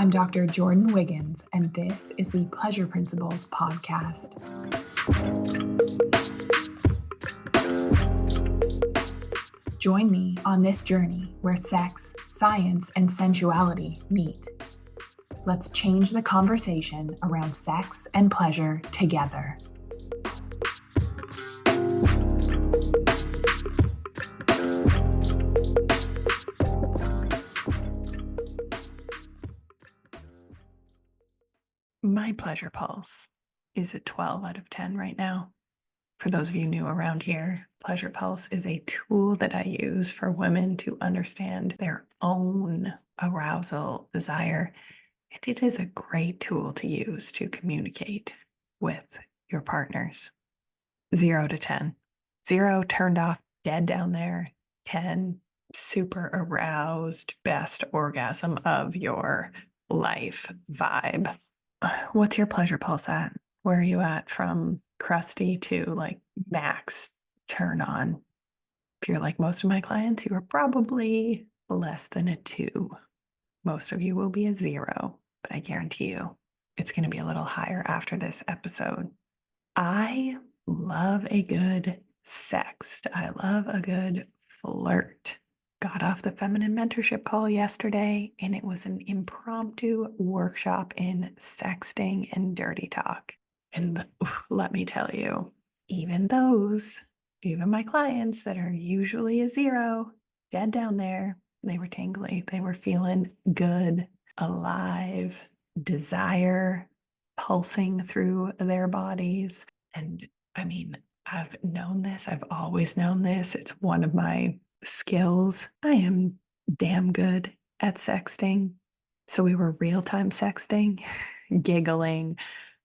I'm Dr. Jordin Wiggins, and this is the Pleasure Principles podcast. Join me on this journey where sex, science, and sensuality meet. Let's change the conversation around sex and pleasure together. My pleasure pulse is a 12 out of 10 right now. For those of you new around here, pleasure pulse is a tool that I use for women to understand their own arousal desire. And it is a great tool to use to communicate with your partners. 0 to 10. 0 turned off, dead down there. 10 super aroused, best orgasm of your life vibe. What's your pleasure pulse at? Where are you at from crusty to like max turn on? If you're like most of my clients, you are probably less than a 2. Most of you will be a 0, but I guarantee you it's going to be a little higher after this episode. I love a good sext. I love a good flirt. Got off the feminine mentorship call yesterday, and it was an impromptu workshop in sexting and dirty talk. And let me tell you, even my clients that are usually a 0, dead down there, they were tingly. They were feeling good, alive, desire pulsing through their bodies. And I mean, I've known this. I've always known this. It's one of my skills. I am damn good at sexting. So we were real-time sexting, giggling,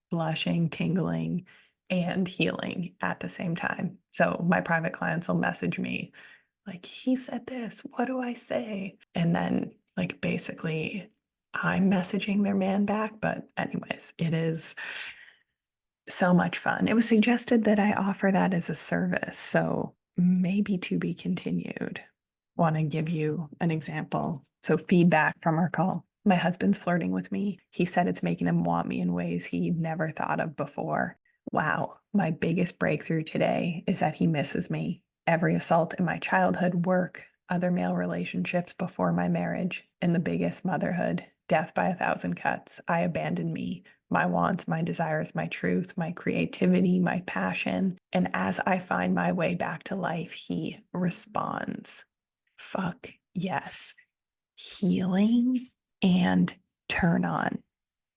blushing, tingling, and healing at the same time. So my private clients will message me like, he said this, what do I say? And then like basically I'm messaging their man back. But anyways, it is so much fun. It was suggested that I offer that as a service. So maybe to be continued. Want to give you an example. So feedback from our call. My husband's flirting with me. He said it's making him want me in ways he never thought of before. Wow. My biggest breakthrough today is that he misses me. Every assault in my childhood, work, other male relationships before my marriage, and the biggest motherhood, death by 1,000 cuts. I abandoned me, my wants, my desires, my truth, my creativity, my passion. And as I find my way back to life, he responds. Fuck yes. Healing and turn on.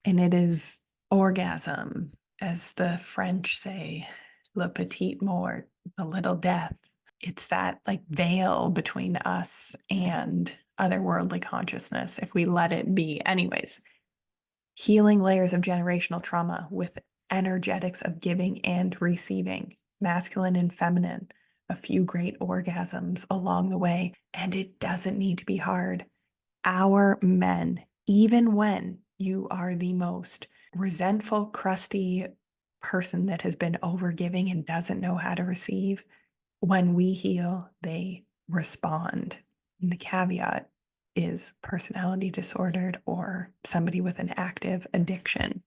And it is orgasm, as the French say, le petit mort, the little death. It's that like veil between us and otherworldly consciousness if we let it be. Anyways, healing layers of generational trauma with energetics of giving and receiving, masculine and feminine, a few great orgasms along the way. And it doesn't need to be hard. Our men, even when you are the most resentful, crusty person that has been overgiving and doesn't know how to receive, when we heal, they respond. And the caveat is personality disordered or somebody with an active addiction.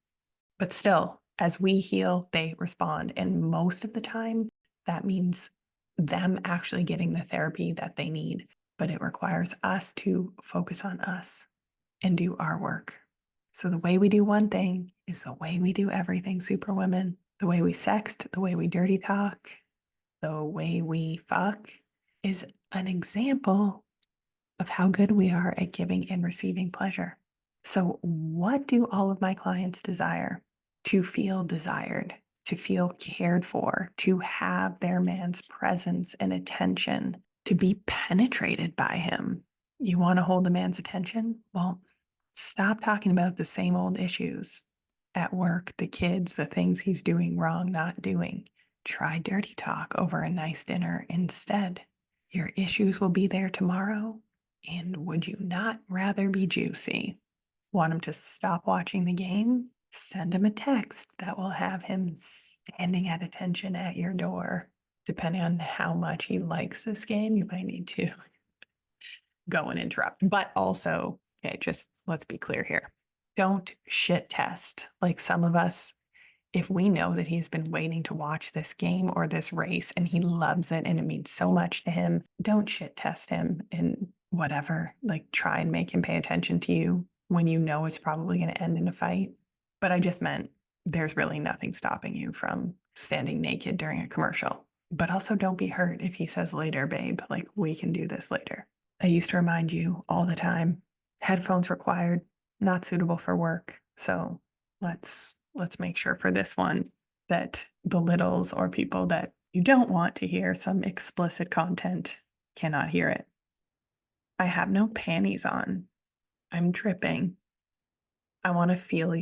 But still, as we heal, they respond. And most of the time, that means them actually getting the therapy that they need. But it requires us to focus on us and do our work. So the way we do one thing is the way we do everything, superwomen. The way we sext, the way we dirty talk, the way we fuck is an example of how good we are at giving and receiving pleasure. So what do all of my clients desire? To feel desired, to feel cared for, to have their man's presence and attention, to be penetrated by him. You want to hold a man's attention? Well, stop talking about the same old issues at work, the kids, the things he's doing wrong, not doing. Try dirty talk over a nice dinner instead. Your issues will be there tomorrow. And would you not rather be juicy? Want him to stop watching the game? Send him a text that will have him standing at attention at your door. Depending on how much he likes this game, you might need to go and interrupt. But also, okay, just let's be clear here. Don't shit test like some of us. If we know that he's been waiting to watch this game or this race and he loves it and it means so much to him, don't shit test him and whatever. Like, try and make him pay attention to you when you know it's probably going to end in a fight. But I just meant there's really nothing stopping you from standing naked during a commercial. But also don't be hurt if he says later, babe, like, we can do this later. I used to remind you all the time, headphones required, not suitable for work. So let's make sure for this one that the littles or people that you don't want to hear some explicit content cannot hear it. I have no panties on. I'm dripping. I want to feel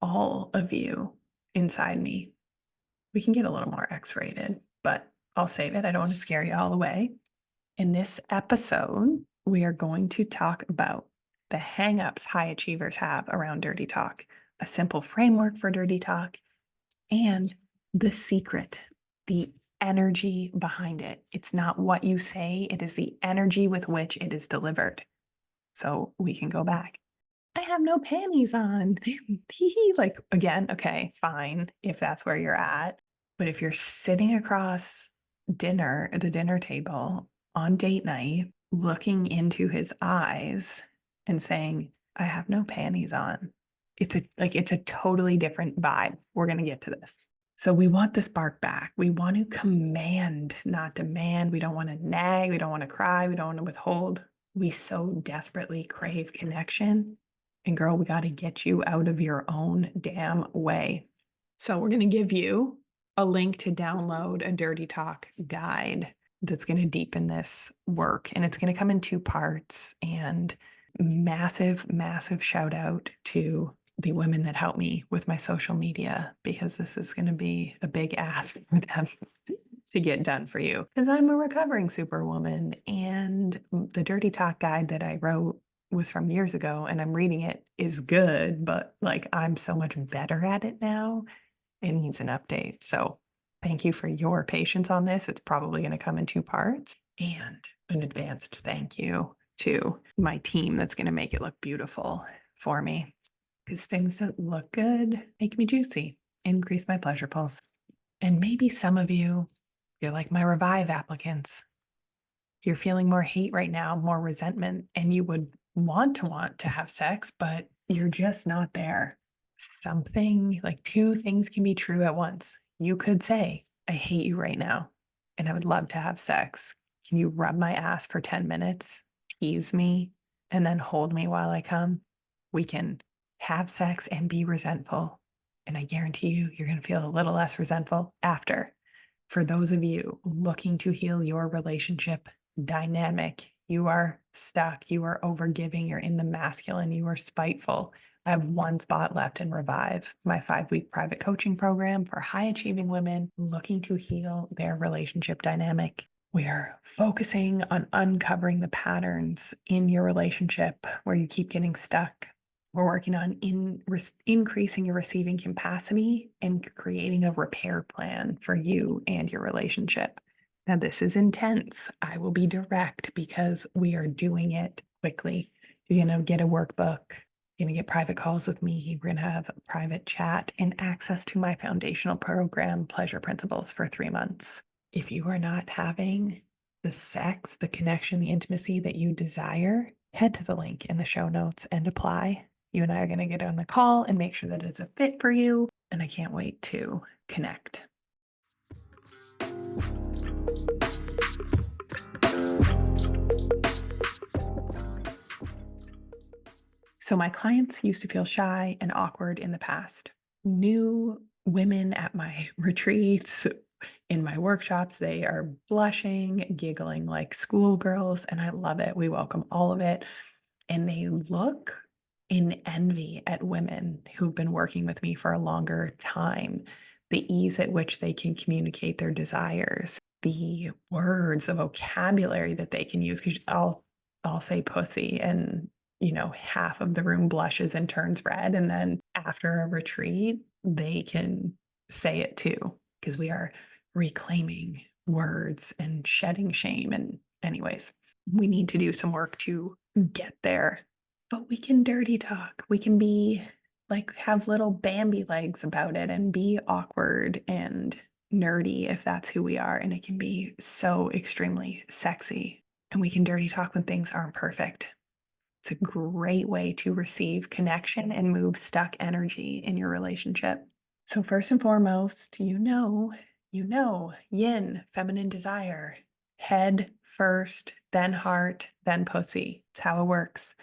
all of you inside me. We can get a little more X-rated, but I'll save it. I don't want to scare you all away. In this episode, we are going to talk about the hangups high achievers have around dirty talk, a simple framework for dirty talk, and the secret, the energy behind it. It's not what you say, it is the energy with which it is delivered. So we can go back. I have no panties on. Like, again, okay, fine, if that's where you're at. But if you're sitting across the dinner table on date night, looking into his eyes and saying, I have no panties on, it's a totally different vibe. We're going to get to this. So we want the spark back. We want to command, not demand. We don't want to nag. We don't want to cry. We don't want to withhold. We so desperately crave connection. And girl, we got to get you out of your own damn way. So we're going to give you a link to download a Dirty Talk guide that's going to deepen this work. And it's going to come in 2 parts. And massive, massive shout out to the women that help me with my social media, because this is going to be a big ask for them to get done for you. Because I'm a recovering superwoman, and the Dirty Talk guide that I wrote was from years ago, and I'm reading it is good, but like, I'm so much better at it now. It needs an update. So thank you for your patience on this. It's probably going to come in 2 parts, and an advanced thank you to my team that's going to make it look beautiful for me. Because things that look good make me juicy, increase my pleasure pulse. And maybe some of you, you're like my Revive applicants. You're feeling more hate right now, more resentment, and you would want to have sex, but you're just not there. Something like 2 things can be true at once. You could say, I hate you right now, and I would love to have sex. Can you rub my ass for 10 minutes, tease me, and then hold me while I come? We can have sex and be resentful. And I guarantee you, you're going to feel a little less resentful after. For those of you looking to heal your relationship dynamic, you are stuck, you are overgiving, you're in the masculine, you are spiteful. I have 1 spot left in Revive, my 5-week private coaching program for high achieving women looking to heal their relationship dynamic. We are focusing on uncovering the patterns in your relationship where you keep getting stuck. We're working on increasing your receiving capacity and creating a repair plan for you and your relationship. Now, this is intense. I will be direct because we are doing it quickly. You're going to get a workbook. You're going to get private calls with me. We're going to have a private chat and access to my foundational program, Pleasure Principles, for 3 months. If you are not having the sex, the connection, the intimacy that you desire, head to the link in the show notes and apply. You and I are going to get on the call and make sure that it's a fit for you. And I can't wait to connect. So my clients used to feel shy and awkward in the past. New women at my retreats, in my workshops, they are blushing, giggling like schoolgirls, and I love it. We welcome all of it. And they look in envy at women who've been working with me for a longer time, the ease at which they can communicate their desires, the words, the vocabulary that they can use. Because I'll say pussy, and half of the room blushes and turns red. And then after a retreat, they can say it too, because we are reclaiming words and shedding shame. And anyways, we need to do some work to get there, but we can dirty talk. We can be like have little Bambi legs about it and be awkward and nerdy if that's who we are. And it can be so extremely sexy. And we can dirty talk when things aren't perfect. It's a great way to receive connection and move stuck energy in your relationship. So first and foremost, yin, feminine desire, head first, then heart, then pussy. It's how it works.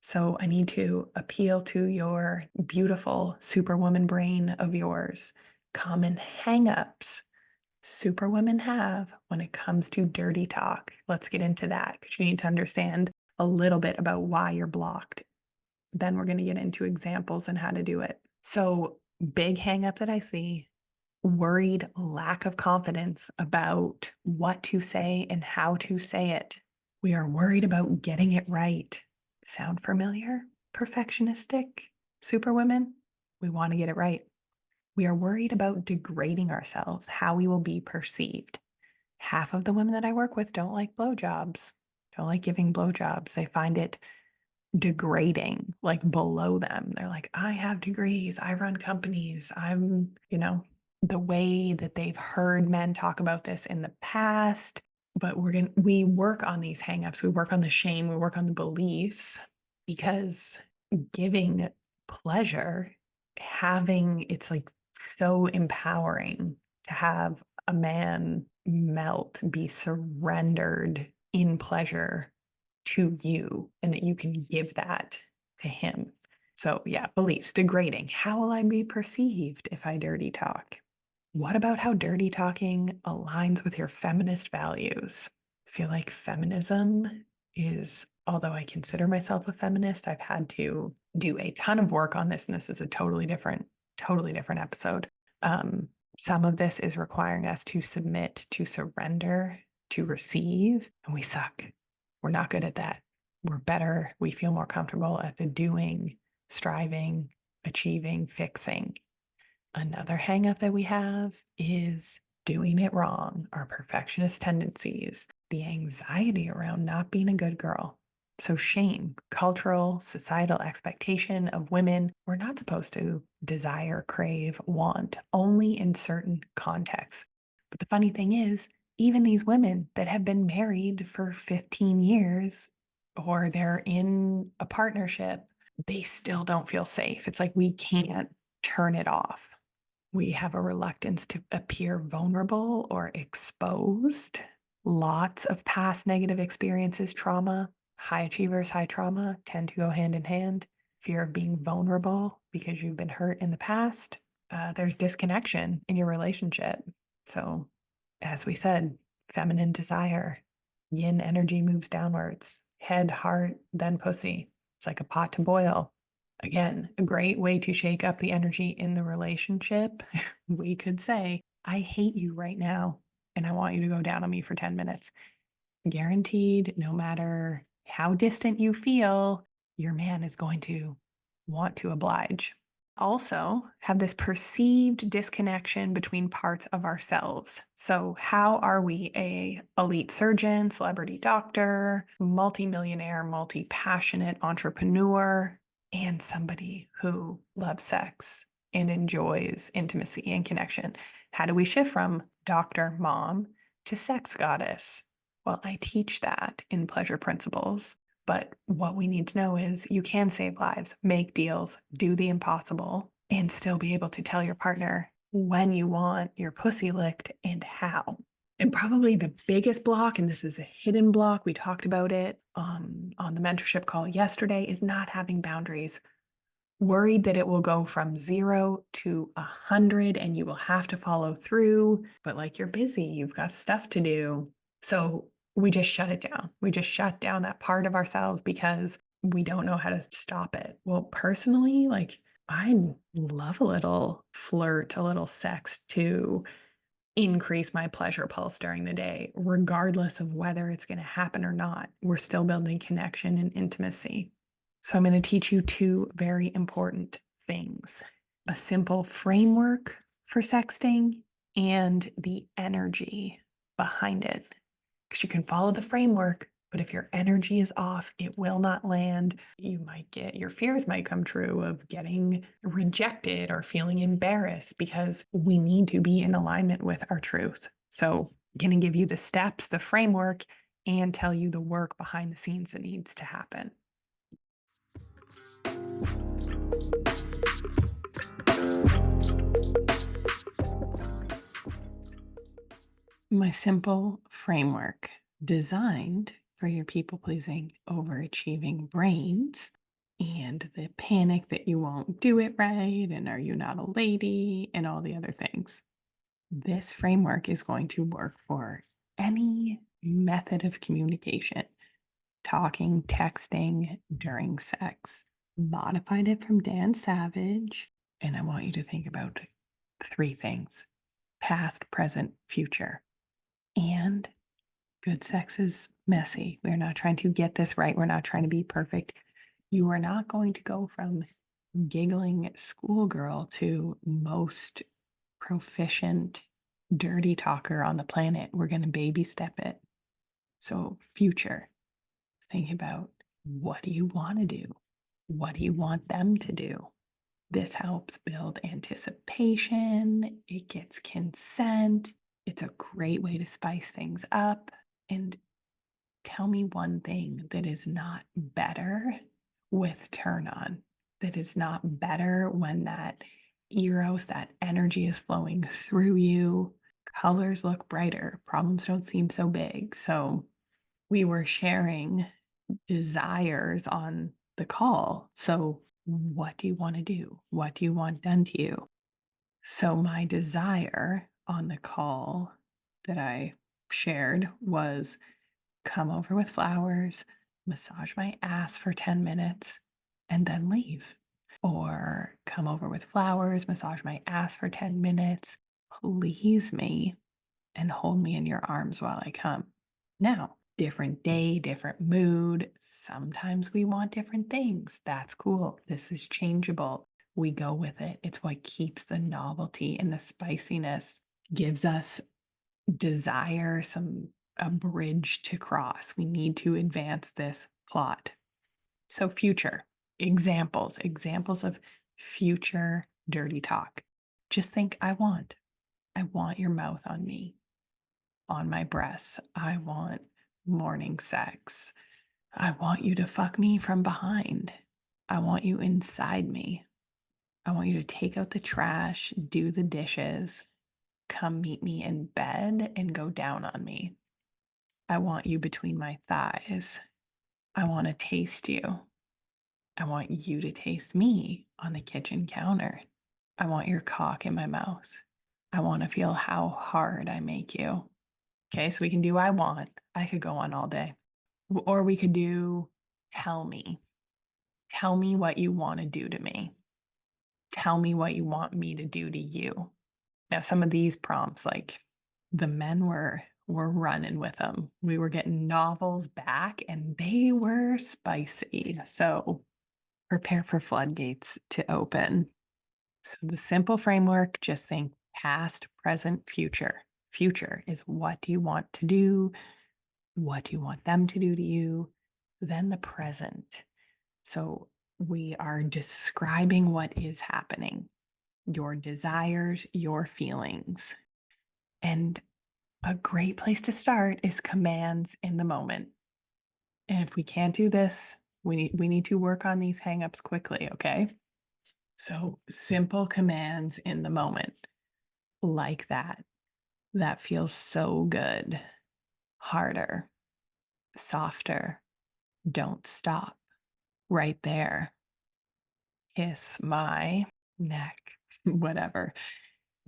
So I need to appeal to your beautiful superwoman brain of yours. Common hangups superwomen have when it comes to dirty talk. Let's get into that because you need to understand a little bit about why you're blocked. Then we're going to get into examples and how to do it. So, big hang up that I see worried lack of confidence about what to say and how to say it. We are worried about getting it right. Sound familiar? Perfectionistic superwomen? We want to get it right. We are worried about degrading ourselves, how we will be perceived. Half of the women that I work with don't like blowjobs, don't like giving blowjobs. They find it degrading, like below them. They're like, I have degrees, I run companies, the way that they've heard men talk about this in the past. But we work on these hangups, we work on the shame, we work on the beliefs because giving pleasure, it's like so empowering to have a man melt, be surrendered in pleasure to you, and that you can give that to him. So, yeah, beliefs degrading. How will I be perceived if I dirty talk? What about how dirty talking aligns with your feminist values? I feel like feminism is, although I consider myself a feminist, I've had to do a ton of work on this, and this is a totally different episode. Um, some of this is requiring us to submit, to surrender, to receive, and we suck. We're not good at that. We're better. We feel more comfortable at the doing, striving, achieving, fixing. Another hang up that we have is doing it wrong, our perfectionist tendencies, the anxiety around not being a good girl. So, shame, cultural, societal expectation of women. We're not supposed to desire, crave, want, only in certain contexts. But the funny thing is, even these women that have been married for 15 years or they're in a partnership, they still don't feel safe. It's like we can't turn it off. We have a reluctance to appear vulnerable or exposed. Lots of past negative experiences, trauma, high achievers, high trauma tend to go hand in hand. Fear of being vulnerable because you've been hurt in the past. There's disconnection in your relationship. So, as we said, feminine desire, yin energy moves downwards, head, heart, then pussy. It's like a pot to boil. Again, a great way to shake up the energy in the relationship. We could say, I hate you right now, and I want you to go down on me for 10 minutes. Guaranteed, no matter how distant you feel, your man is going to want to oblige. Also, have this perceived disconnection between parts of ourselves. So, how are we a elite surgeon, celebrity doctor, multimillionaire, multi-passionate entrepreneur, and somebody who loves sex and enjoys intimacy and connection? How do we shift from doctor, mom to sex goddess? Well, I teach that in Pleasure Principles. But what we need to know is you can save lives, make deals, do the impossible, and still be able to tell your partner when you want your pussy licked and how. And probably the biggest block, and this is a hidden block, we talked about it on the mentorship call yesterday, is not having boundaries. Worried that it will go from 0 to 100 and you will have to follow through, but like you're busy, you've got stuff to do. So we just shut it down. We just shut down that part of ourselves because we don't know how to stop it. Well, personally, like I love a little flirt, a little sex to increase my pleasure pulse during the day, regardless of whether it's going to happen or not. We're still building connection and intimacy. So I'm going to teach you two very important things: a simple framework for sexting and the energy behind it. Because you can follow the framework, But if your energy is off, it will not land. You might get your fears might come true of getting rejected or feeling embarrassed because we need to be in alignment with our truth. So, I'm going to give you the steps, the framework, and tell you the work behind the scenes that needs to happen. My simple framework designed for your people pleasing, overachieving brains and the panic that you won't do it right. And are you not a lady? And all the other things. This framework is going to work for any method of communication, talking, texting, during sex. Modified it from Dan Savage. And I want you to think about three things: past, present, future. And good sex is messy. We're not trying to get this right. We're not trying to be perfect. You are not going to go from giggling schoolgirl to most proficient dirty talker on the planet. We're going to baby step it. So, future, think about, what do you want to do? What do you want them to do? This helps build anticipation. It gets consent. It's a great way to spice things up. And tell me one thing that is not better with turn on, that is not better when that eros, that energy is flowing through you. Colors look brighter, problems don't seem so big. So, we were sharing desires on the call. So, what do you want to do? What do you want done to you? So, my desire on the call that I shared was come over with flowers, massage my ass for 10 minutes, and then leave. Or come over with flowers, massage my ass for 10 minutes, please me, and hold me in your arms while I come. Now, different day, different mood. Sometimes we want different things. That's cool. This is changeable. We go with it. It's what keeps the novelty and the spiciness, gives us desire, a bridge to cross. We need to advance this plot. So, future examples of future dirty talk. Just think, I want your mouth on me, on my breasts. I want morning sex. I want you to fuck me from behind. I want you inside me. I want you to take out the trash, do the dishes, come meet me in bed and go down on me. I want you between my thighs. I want to taste you. I want you to taste me on the kitchen counter. I want your cock in my mouth. I want to feel how hard I make you. Okay, so we can do I want. I could go on all day. Or we could do tell me. Tell me what you want to do to me. Tell me what you want me to do to you. Now, some of these prompts, like the men were running with them. We were getting novels back and they were spicy. So prepare for floodgates to open. So the simple framework, just think past, present, future. Future is, what do you want to do? What do you want them to do to you? Then the present. So we are describing what is happening, your desires, your feelings. And a great place to start is commands in the moment. And if we can't do this, we need to work on these hangups quickly, okay? So simple commands in the moment, like that. That feels so good. Harder, softer, don't stop. Right there. Kiss my neck, whatever.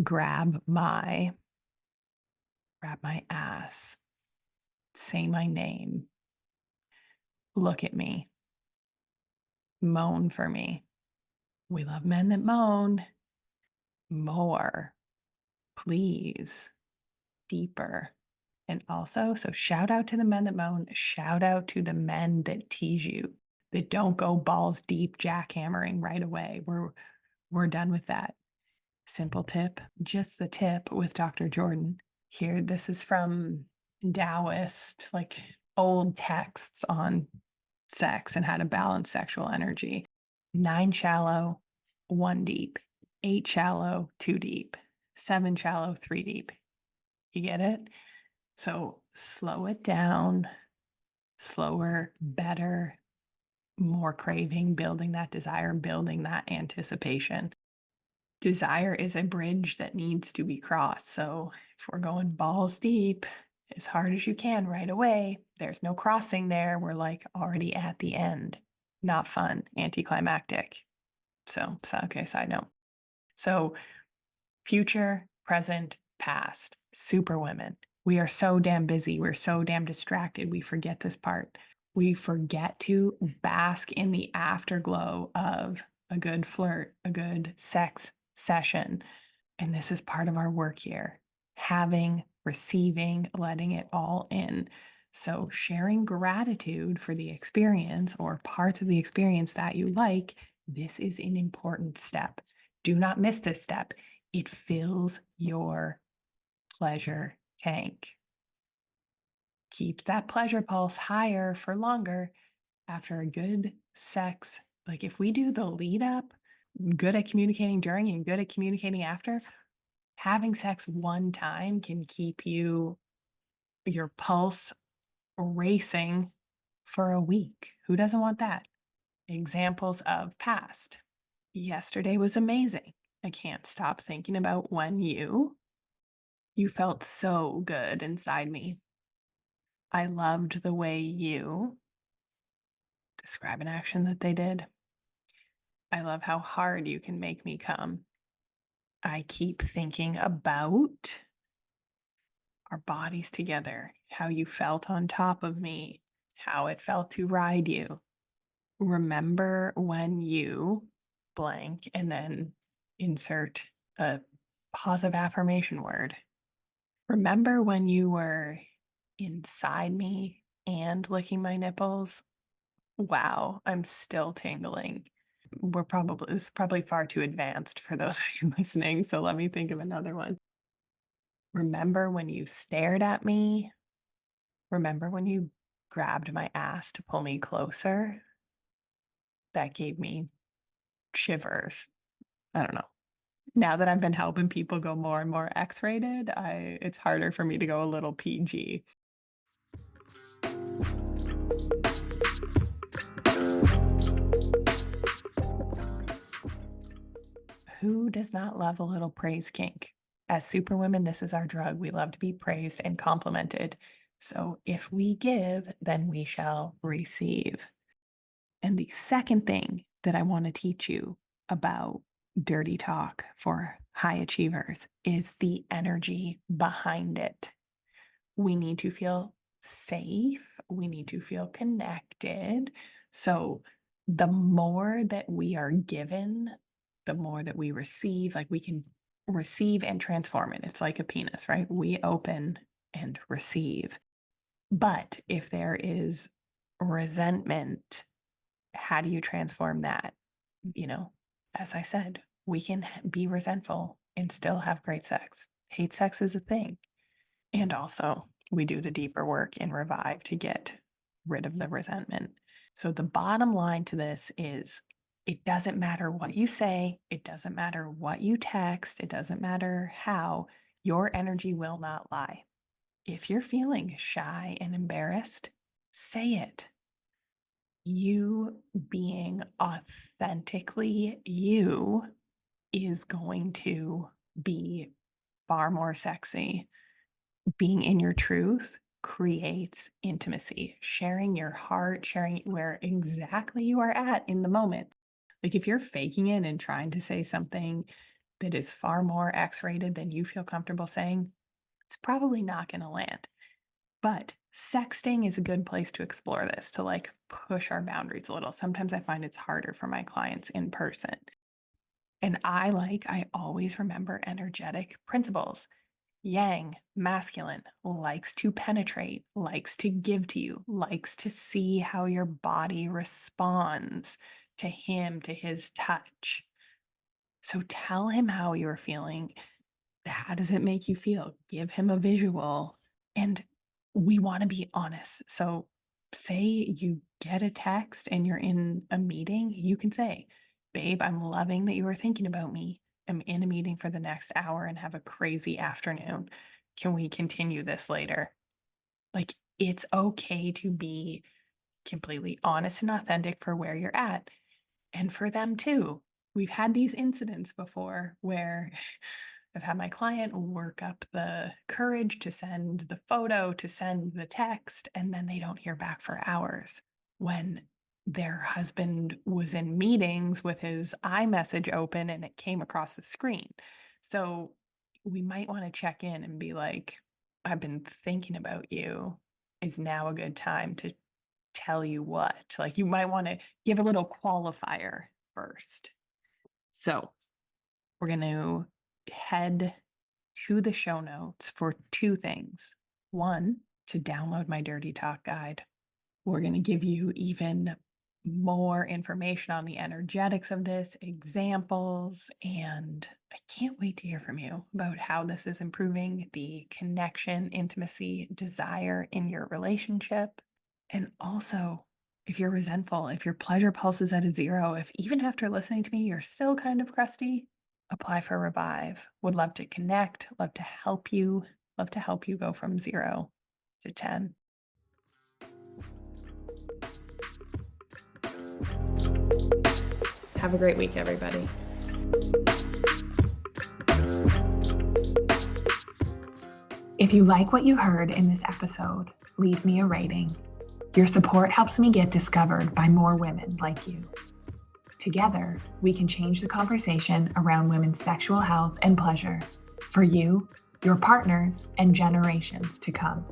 Grab my, grab my ass. Say my name. Look at me. Moan for me. We love men that moan. More, please, deeper. And also, so shout out to the men that moan, shout out to the men that tease you, that don't go balls deep jackhammering right away. We're done with that. Simple tip, just the tip with Dr. Jordin. Here, this is from Taoist, like old texts on sex and how to balance sexual energy. 9 shallow, 1 deep, 8 shallow, 2 deep, 7 shallow, 3 deep. You get it? So slow it down, slower, better, more craving, building that desire, building that anticipation. Desire is a bridge that needs to be crossed. So if we're going balls deep, as hard as you can right away, there's no crossing there. We're like already at the end. Not fun, anticlimactic. So okay, side note. So future, present, past, superwomen. We are so damn busy. We're so damn distracted. We forget this part. We forget to bask in the afterglow of a good flirt, a good sex session. And this is part of our work here, having, receiving, letting it all in. So, sharing gratitude for the experience or parts of the experience that you like, this is an important step. Do not miss this step. It fills your pleasure tank. Keep that pleasure pulse higher for longer after a good sex. Like if we do the lead up, good at communicating during and good at communicating after, having sex one time can keep your pulse racing for a week. Who doesn't want that? Examples of past. Yesterday was amazing. I can't stop thinking about when you felt so good inside me. I loved the way you describe an action that they did. I love how hard you can make me come. I keep thinking about our bodies together, how you felt on top of me, how it felt to ride you. Remember when you blank and then insert a positive affirmation word. Remember when you were inside me and licking my nipples? Wow, I'm still tingling. This is probably far too advanced for those of you listening, so let me think of another one. Remember when you stared at me? Remember when you grabbed my ass to pull me closer? That gave me shivers. I don't know. Now that I've been helping people go more and more X-rated, I it's harder for me to go a little PG. Who does not love a little praise kink? As superwomen, this is our drug. We love to be praised and complimented. So if we give, then we shall receive. And the second thing that I want to teach you about dirty talk for high achievers is the energy behind it. We need to feel safe. We need to feel connected. So the more that we are given, the more that we receive, like we can receive and transform it. It's like a penis, right? We open and receive. But if there is resentment, how do you transform that? You know, as I said, we can be resentful and still have great sex. Hate sex is a thing. And also, we do the deeper work in Revive to get rid of the resentment. So, the bottom line to this is it doesn't matter what you say, it doesn't matter what you text, it doesn't matter how, your energy will not lie. If you're feeling shy and embarrassed, say it. You being authentically you is going to be far more sexy. Being in your truth creates intimacy, sharing your heart, sharing where exactly you are at in the moment. Like if you're faking it and trying to say something that is far more X rated than you feel comfortable saying, it's probably not going to land. But sexting is a good place to explore this, to like push our boundaries a little. Sometimes I find it's harder for my clients in person. And I always remember energetic principles. Yang, masculine, likes to penetrate, likes to give to you, likes to see how your body responds to him, to his touch. So tell him how you're feeling. How does it make you feel? Give him a visual. And we want to be honest. So, say you get a text and you're in a meeting, you can say, "Babe, I'm loving that you were thinking about me. I'm in a meeting for the next hour and have a crazy afternoon. Can we continue this later?" Like, it's okay to be completely honest and authentic for where you're at. And for them too. We've had these incidents before where I've had my client work up the courage to send the photo, to send the text, and then they don't hear back for hours when their husband was in meetings with his iMessage open and it came across the screen. So we might want to check in and be like, "I've been thinking about you. Is now a good time to tell you what?" Like, you might want to give a little qualifier first. So we're going to head to the show notes for two things. One, to download my Dirty Talk guide. We're going to give you even more information on the energetics of this, examples, and I can't wait to hear from you about how this is improving the connection, intimacy, desire in your relationship. And also, if you're resentful, if your pleasure pulse is at a zero, if even after listening to me, you're still kind of crusty, apply for Revive. Would love to connect, love to help you, go from 0 to 10. Have a great week, everybody. If you like what you heard in this episode, leave me a rating. Your support helps me get discovered by more women like you. Together, we can change the conversation around women's sexual health and pleasure for you, your partners, and generations to come.